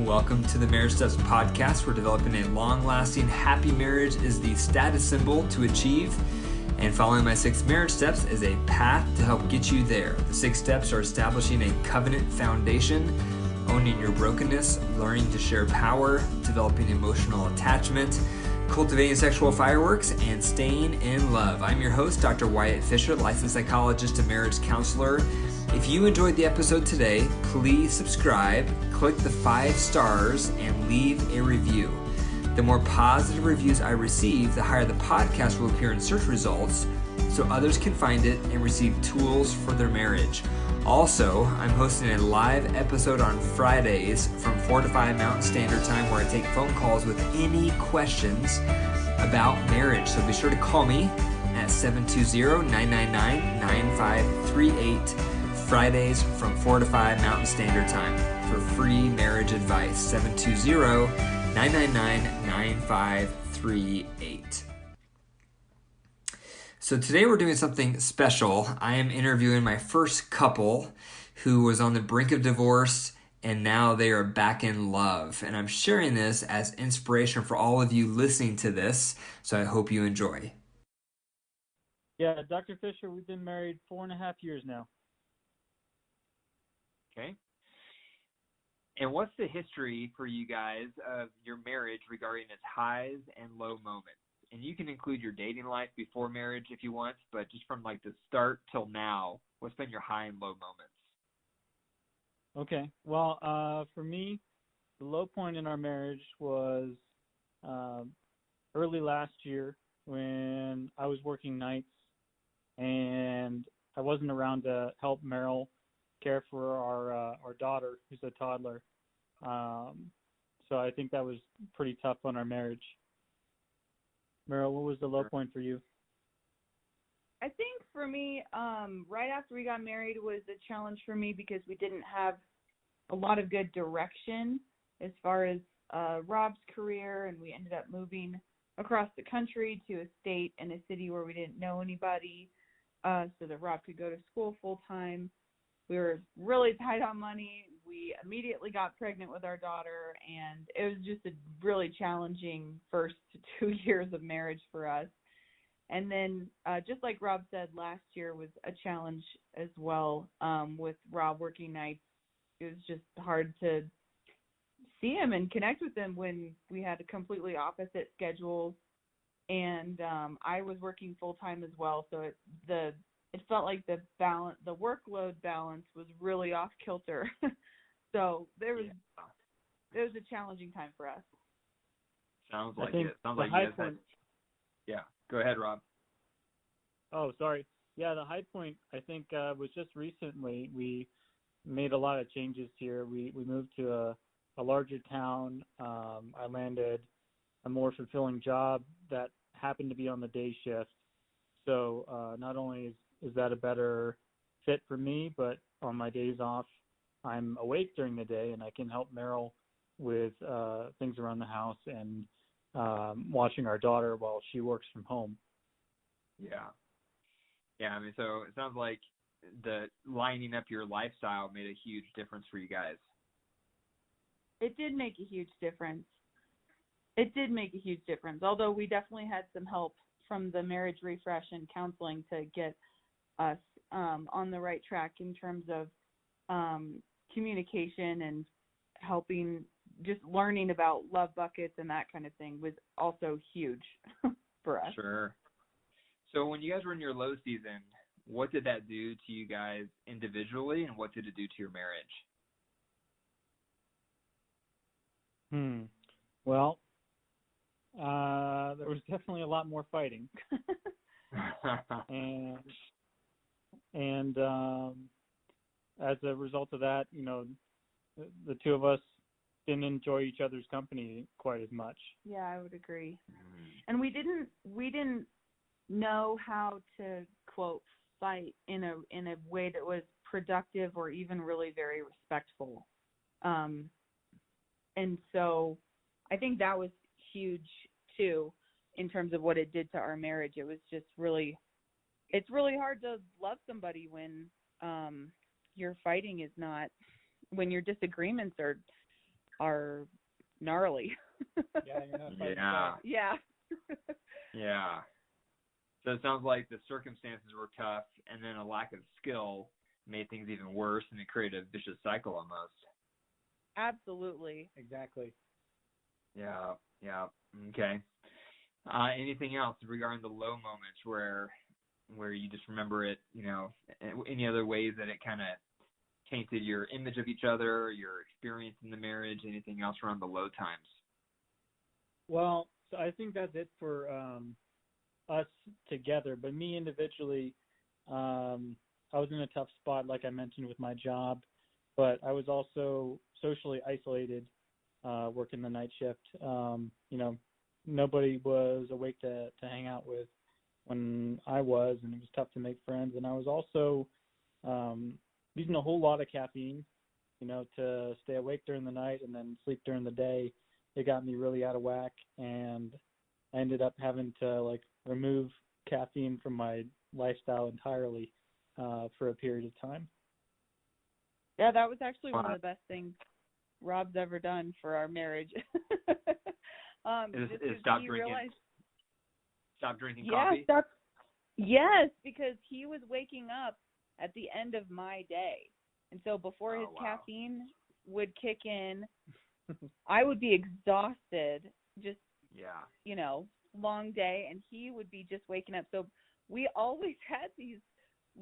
Welcome to the Marriage Steps podcast. We're developing a long-lasting, happy marriage is the status symbol to achieve, and following my 6 marriage steps is a path to help get you there. The 6 steps are establishing a covenant foundation, owning your brokenness, learning to share power, developing emotional attachment, cultivating sexual fireworks, and staying in love. I'm your host, Dr. Wyatt Fisher, licensed psychologist and marriage counselor. If you enjoyed the episode today, please subscribe, click the 5 stars, and leave a review. The more positive reviews I receive, the higher the podcast will appear in search results so others can find it and receive tools for their marriage. Also, I'm hosting a live episode on Fridays from 4 to 5 Mountain Standard Time where I take phone calls with any questions about marriage. So be sure to call me at 720-999-9538 Fridays from 4 to 5 Mountain Standard Time for free marriage advice. 720-999-9538. So today we're doing something special. I am interviewing my first couple who was on the brink of divorce and now they are back in love. And I'm sharing this as inspiration for all of you listening to this. So I hope you enjoy. Yeah, Dr. Fisher, we've been married 4.5 years now. Okay. And what's the history for you guys of your marriage regarding its highs and low moments? And you can include your dating life before marriage if you want, but just from like the start till now, what's been your high and low moments? Okay. Well, for me, the low point in our marriage was early last year when I was working nights and I wasn't around to help Meryl care for our daughter, who's a toddler. So I think that was pretty tough on our marriage. Meryl, what was the low point for you? I think for me, right after we got married was a challenge for me because we didn't have a lot of good direction as far as Rob's career, and we ended up moving across the country to a state and a city where we didn't know anybody, so that Rob could go to school full time. We were really tight on money. We immediately got pregnant with our daughter, and it was just a really challenging first 2 years of marriage for us. And then, just like Rob said, last year was a challenge as well with Rob working nights. It was just hard to see him and connect with him when we had a completely opposite schedules. And I was working full-time as well, so it felt like the workload balance was really off kilter. So it was a challenging time for us. Sounds like it. Sounds like you guys had. Yeah. Go ahead, Rob. Oh, sorry. Yeah, the high point I think was just recently. We made a lot of changes here. We moved to a larger town. I landed a more fulfilling job that happened to be on the day shift. So not only is that a better fit for me, but on my days off, I'm awake during the day and I can help Meryl with things around the house and watching our daughter while she works from home. Yeah. Yeah, I mean, so it sounds like the lining up your lifestyle made a huge difference for you guys. It did make a huge difference. Although we definitely had some help from the marriage refresh and counseling to get us on the right track in terms of communication and helping, just learning about love buckets and that kind of thing was also huge for us. Sure. So when you guys were in your low season, what did that do to you guys individually, and what did it do to your marriage? Well, there was definitely a lot more fighting. and as a result of that, the two of us didn't enjoy each other's company quite as much. Yeah, I would agree. And we didn't know how to, quote, fight in a way that was productive or even really very respectful. And so I think that was huge too in terms of what it did to our marriage. It was just it's really hard to love somebody when your fighting is not, when your disagreements are are gnarly. Yeah, you're not fighting Yeah. back. Yeah. Yeah. So it sounds like the circumstances were tough, and then a lack of skill made things even worse, and it created a vicious cycle almost. Absolutely. Exactly. Yeah. Yeah. Okay. Anything else regarding the low moments where you just remember it? Any other ways that it kind of tainted your image of each other, your experience in the marriage? Anything else around the low times? Well, so I think that's it for us together. But me individually, I was in a tough spot, like I mentioned, with my job. But I was also socially isolated, working the night shift. Nobody was awake to hang out with when I was, and it was tough to make friends. And I was also using a whole lot of caffeine, to stay awake during the night and then sleep during the day. It got me really out of whack, and I ended up having to remove caffeine from my lifestyle entirely for a period of time. Yeah, that was actually one of the best things Rob's ever done for our marriage. Is stop drinking. Stop drinking coffee? Yes, because he was waking up at the end of my day. And so before his caffeine would kick in, I would be exhausted, just, long day, and he would be just waking up. So we always had these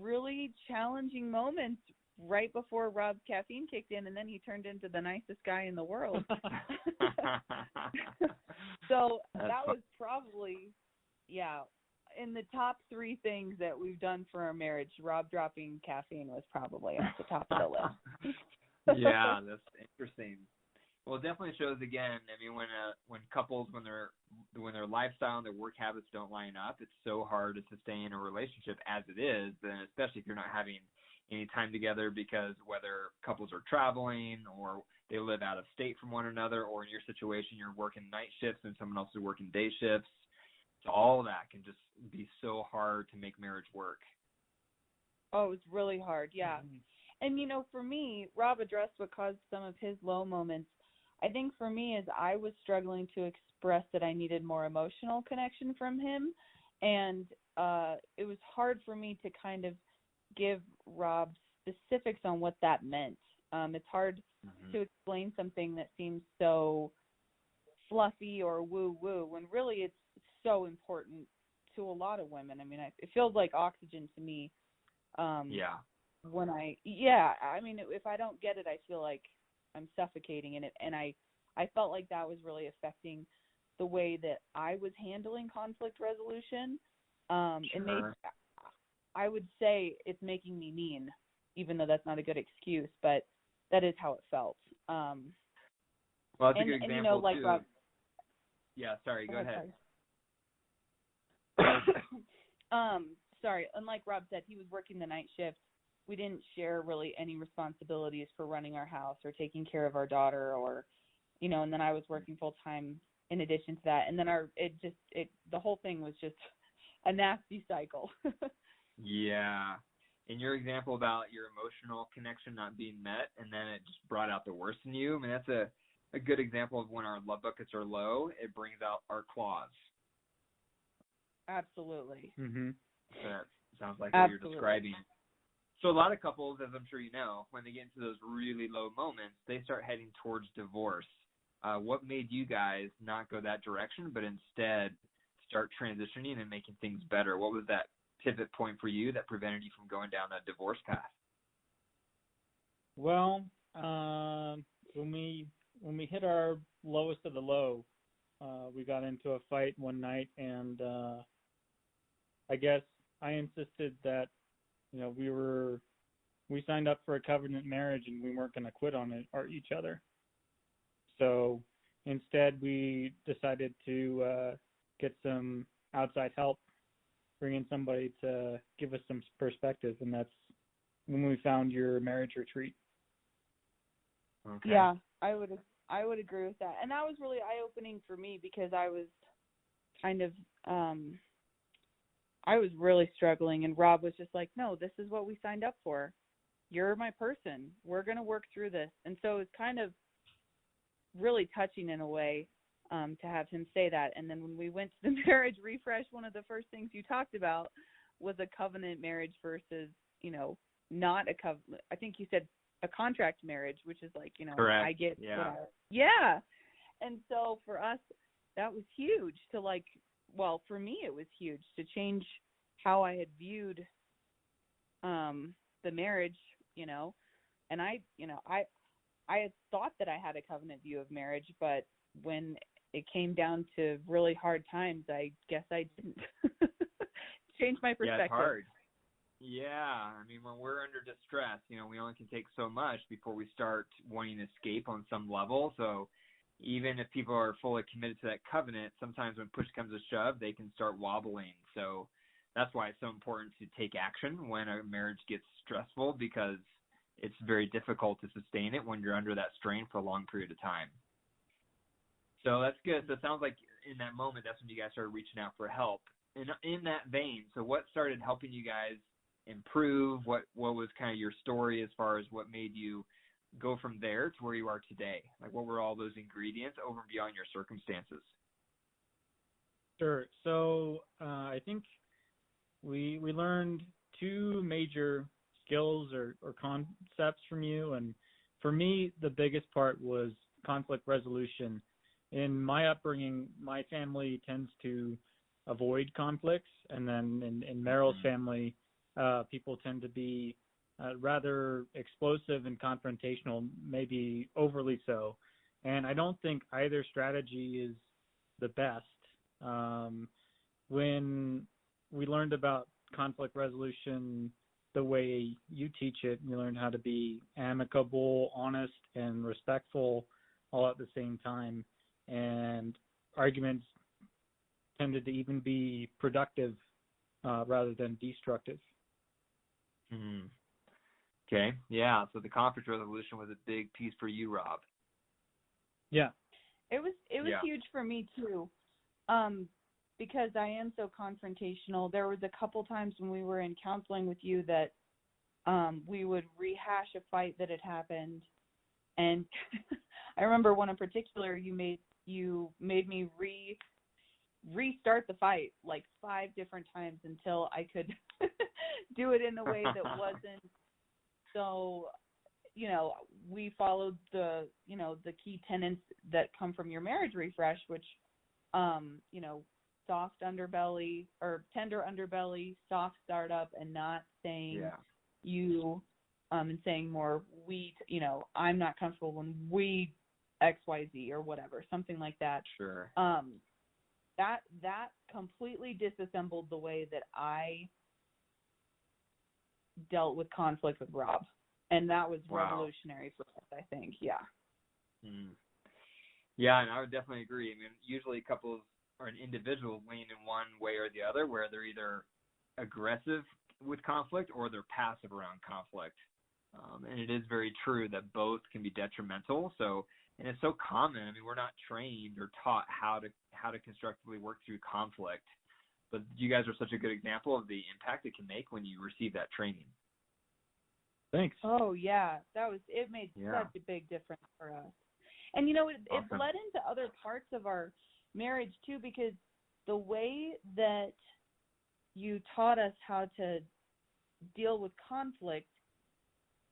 really challenging moments right before Rob's caffeine kicked in, and then he turned into the nicest guy in the world. So that was probably, in the top 3 things that we've done for our marriage, Rob dropping caffeine was probably at the top of the list. Yeah, that's interesting. Well, it definitely shows again. I mean, when couples, when their lifestyle and their work habits don't line up, it's so hard to sustain a relationship as it is. Then, especially if you're not having any time together, because whether couples are traveling or they live out of state from one another, or in your situation, you're working night shifts and someone else is working day shifts. So all of that can just be so hard to make marriage work. Oh, it was really hard, yeah. Mm-hmm. And, for me, Rob addressed what caused some of his low moments. I think for me, as I was struggling to express that I needed more emotional connection from him, and it was hard for me to kind of give Rob specifics on what that meant. It's hard to explain something that seems so fluffy or woo-woo when really it's so important to a lot of women. I mean, it feels like oxygen to me. When if I don't get it, I feel like I'm suffocating in it. And I felt like that was really affecting the way that I was handling conflict resolution. I would say it's making me mean, even though that's not a good excuse, but that is how it felt. Well, that's a good example, too. Rob, sorry, go ahead. Sorry, and like Rob said, he was working the night shift. We didn't share really any responsibilities for running our house or taking care of our daughter, or, and then I was working full time in addition to that. And then the whole thing was just a nasty cycle. Yeah. In your example about your emotional connection not being met, and then it just brought out the worst in you, I mean, that's a good example of when our love buckets are low, it brings out our claws. Absolutely. Mm-hmm. So that sounds like what you're describing. So a lot of couples, as I'm sure you know, when they get into those really low moments, they start heading towards divorce. What made you guys not go that direction, but instead start transitioning and making things better? What was that pivot point for you that prevented you from going down a divorce path? Well, when we hit our lowest of the low, we got into a fight one night, and I guess I insisted that we signed up for a covenant marriage and we weren't going to quit on it or each other. So instead, we decided to get some outside help, bring in somebody to give us some perspective, and that's when we found your marriage retreat. Okay. Yeah, I would agree with that, and that was really eye-opening for me because I was kind of I was really struggling, and Rob was just like, "No, this is what we signed up for. You're my person. We're going to work through this." And so it was kind of really touching in a way to have him say that. And then when we went to the marriage refresh, one of the first things you talked about was a covenant marriage versus, not a covenant. I think you said a contract marriage, which is like, Correct. I get Yeah. what yeah. And so for us, that was huge to for me, it was huge to change how I had viewed the marriage, and I had thought that I had a covenant view of marriage, but when it came down to really hard times, I guess I didn't. Change my perspective. Yeah, it's hard. Yeah, I mean, when we're under distress, we only can take so much before we start wanting to escape on some level. So even if people are fully committed to that covenant, sometimes when push comes to shove, they can start wobbling. So that's why it's so important to take action when a marriage gets stressful, because it's very difficult to sustain it when you're under that strain for a long period of time. So that's good. So it sounds like in that moment, that's when you guys started reaching out for help. And in that vein, so what started helping you guys improve? What was kind of your story as far as what made you go from there to where you are today? Like, what were all those ingredients over and beyond your circumstances? Sure. So I think we learned two major skills or concepts from you. And for me, the biggest part was conflict resolution. In my upbringing, my family tends to avoid conflicts. And then in Merrill's family, people tend to be rather explosive and confrontational, maybe overly so. And I don't think either strategy is the best. When we learned about conflict resolution the way you teach it, we learned how to be amicable, honest, and respectful all at the same time. And arguments tended to even be productive rather than destructive. Mm-hmm. Okay. Yeah. So the conflict resolution was a big piece for you, Rob. Yeah. It was huge for me too. Because I am so confrontational. There was a couple times when we were in counseling with you that we would rehash a fight that had happened. And I remember one in particular, you made me restart the fight like 5 different times until I could do it in a way that wasn't so, we followed the key tenets that come from your marriage refresh, which, soft underbelly or tender underbelly, soft startup, and not saying you, and saying more we, I'm not comfortable when we XYZ or whatever, something like that. Sure. That completely disassembled the way that I dealt with conflict with Rob. And that was revolutionary for us, I think. Yeah. Mm. Yeah, and I would definitely agree. I mean, usually couples or an individual lean in one way or the other, where they're either aggressive with conflict or they're passive around conflict. And it is very true that both can be detrimental. So, and it's so common. I mean, we're not trained or taught how to constructively work through conflict. But you guys are such a good example of the impact it can make when you receive that training. Thanks. Oh yeah, it made such a big difference for us. And it led into other parts of our marriage too, because the way that you taught us how to deal with conflict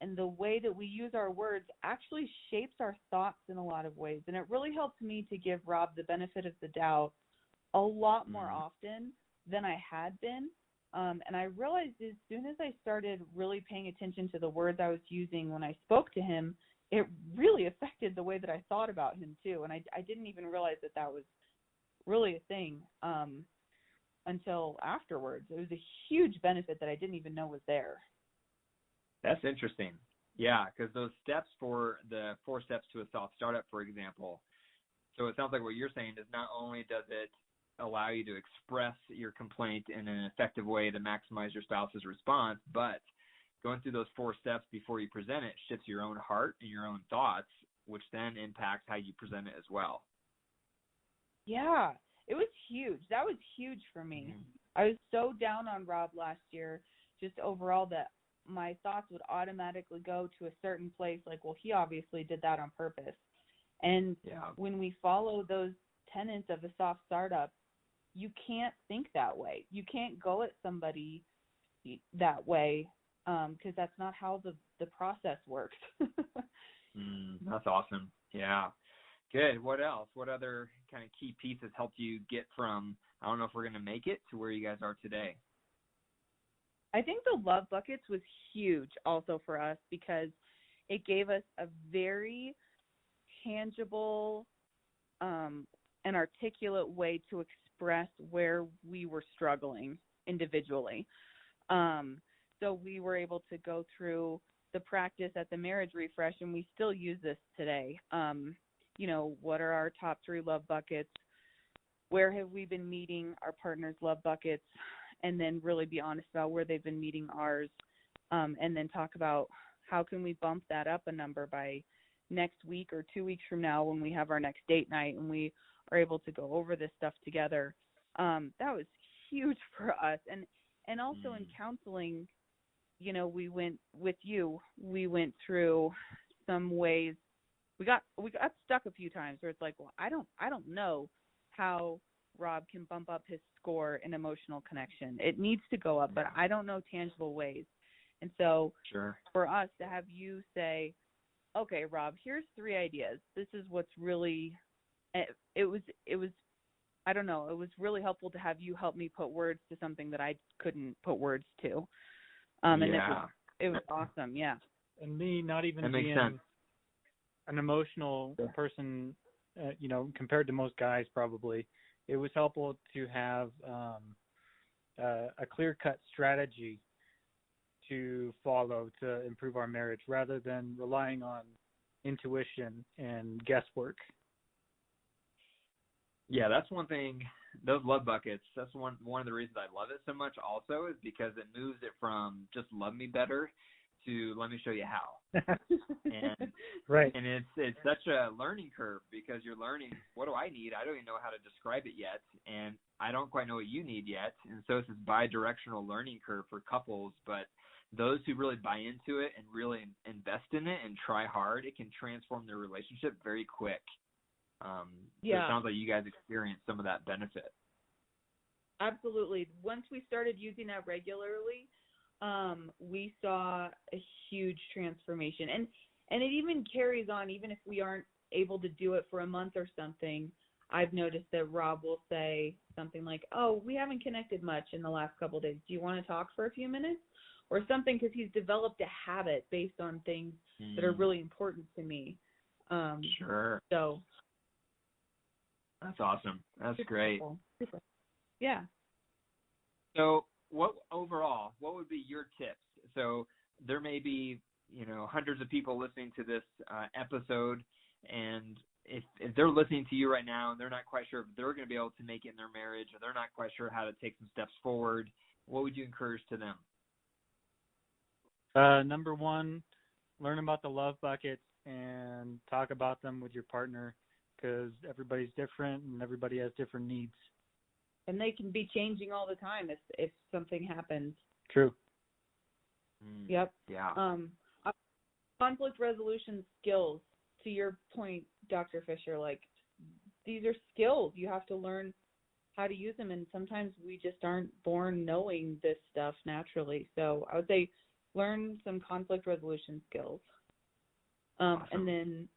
and the way that we use our words actually shapes our thoughts in a lot of ways. And it really helped me to give Rob the benefit of the doubt a lot more often than I had been. And I realized as soon as I started really paying attention to the words I was using when I spoke to him, it really affected the way that I thought about him too. And I didn't even realize that was really a thing until afterwards. It was a huge benefit that I didn't even know was there. That's interesting. Yeah, because those steps for the 4 steps to a soft startup, for example. So it sounds like what you're saying is not only does it allow you to express your complaint in an effective way to maximize your spouse's response, but going through those 4 steps before you present it shifts your own heart and your own thoughts, which then impacts how you present it as well. Yeah, it was huge. That was huge for me. Mm-hmm. I was so down on Rob last year, just overall, that my thoughts would automatically go to a certain place, like, well, he obviously did that on purpose. And Yeah. when we follow those tenets of a soft startup, you can't think that way. You can't go at somebody that way because that's not how the process works. That's awesome. Yeah. Good. What else? What other kind of key pieces helped you get from, I don't know if we're going to make it, to where you guys are today? I think the love buckets was huge also for us because it gave us a very tangible and articulate way to express where we were struggling individually. So we were able to go through the practice at the marriage refresh, and we still use this today. What are our top 3 love buckets? Where have we been meeting our partner's love buckets? And then really be honest about where they've been meeting ours. And then talk about how can we bump that up a number by next week or 2 weeks from now when we have our next date night and we are able to go over this stuff together. That was huge for us. And also in counseling, we went through some ways. We got stuck a few times where it's like, well, I don't know how Rob can bump up his score in emotional connection. It needs to go up, but I don't know tangible ways. And so for us to have you say, okay, Rob, here's 3 ideas. This is what's really, it was, I don't know, it was really helpful to have you help me put words to something that I couldn't put words to. And it was awesome. Yeah. And me not even that being makes sense. an emotional person, compared to most guys probably, it was helpful to have a clear-cut strategy to follow to improve our marriage rather than relying on intuition and guesswork. Yeah, that's one thing. Those love buckets, that's one of the reasons I love it so much also, is because it moves it from just love me better to let me show you how. And right. And it's such a learning curve because you're learning, what do I need? I don't even know how to describe it yet, and I don't quite know what you need yet. And so it's this bi-directional learning curve for couples, but those who really buy into it and really invest in it and try hard, it can transform their relationship very quick. So it sounds like you guys experienced some of that benefit. Absolutely. Once we started using that regularly, we saw a huge transformation. And it even carries on, even if we aren't able to do it for a month or something. I've noticed that Rob will say something like, oh, we haven't connected much in the last couple of days. Do you want to talk for a few minutes? Or something, because he's developed a habit based on things that are really important to me. Sure. So that's awesome. That's great. Super. Yeah. So what would be your tips? So there may be, hundreds of people listening to this episode, and if they're listening to you right now and they're not quite sure if they're going to be able to make it in their marriage, or they're not quite sure how to take some steps forward, what would you encourage to them? Number 1, learn about the love buckets and talk about them with your partner, because everybody's different and everybody has different needs. And they can be changing all the time if something happens. True. Yep. Yeah. Conflict resolution skills, to your point, Dr. Fisher, like, these are skills. You have to learn how to use them, and sometimes we just aren't born knowing this stuff naturally. So I would say learn some conflict resolution skills. Awesome. And then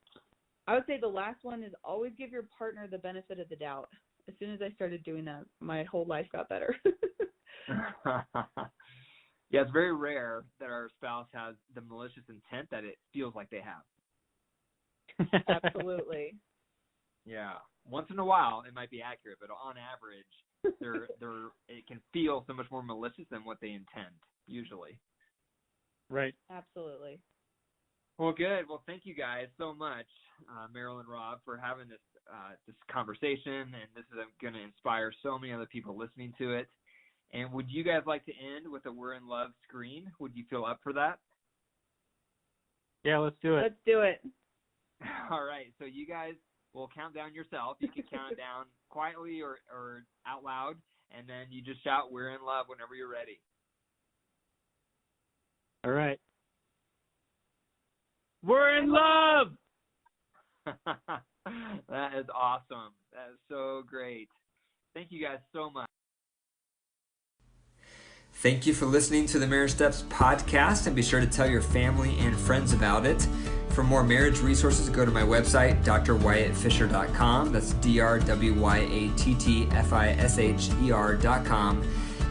I would say the last one is always give your partner the benefit of the doubt. As soon as I started doing that, my whole life got better. Yeah, it's very rare that our spouse has the malicious intent that it feels like they have. Absolutely. Yeah. Once in a while, it might be accurate, but on average, it can feel so much more malicious than what they intend, usually. Right. Absolutely. Well, good. Well, thank you guys so much, Meryl and Rob, for having this conversation, and this is going to inspire so many other people listening to it. And would you guys like to end with a "We're in Love" screen? Would you feel up for that? Yeah, let's do it. Let's do it. All right. So you guys will count down yourself. You can count it down quietly or out loud, and then you just shout "We're in love" whenever you're ready. All right. We're in love! awesome. That is so great. Thank you guys so much. Thank you for listening to the Marriage Steps podcast, and be sure to tell your family and friends about it. For more marriage resources, go to my website, drwyattfisher.com. That's drwyattfisher.com.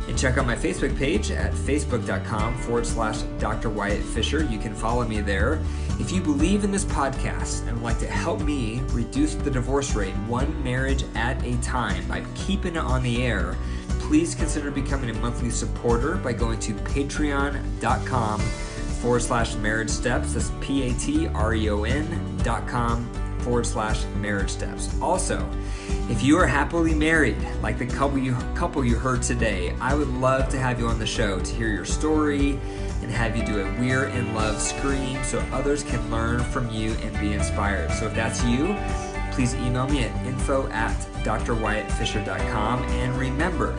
And check out my Facebook page at facebook.com/Dr. Wyatt Fisher. You can follow me there. If you believe in this podcast and would like to help me reduce the divorce rate one marriage at a time by keeping it on the air, please consider becoming a monthly supporter by going to patreon.com/marriage steps. That's patreon.com/marriage steps. Also, if you are happily married, like the couple you heard today, I would love to have you on the show to hear your story and have you do a We're in Love scream so others can learn from you and be inspired. So if that's you, please email me at info@drwyattfisher.com. And remember,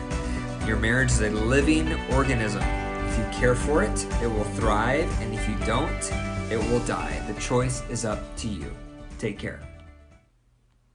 your marriage is a living organism. If you care for it, it will thrive. And if you don't, it will die. The choice is up to you. Take care.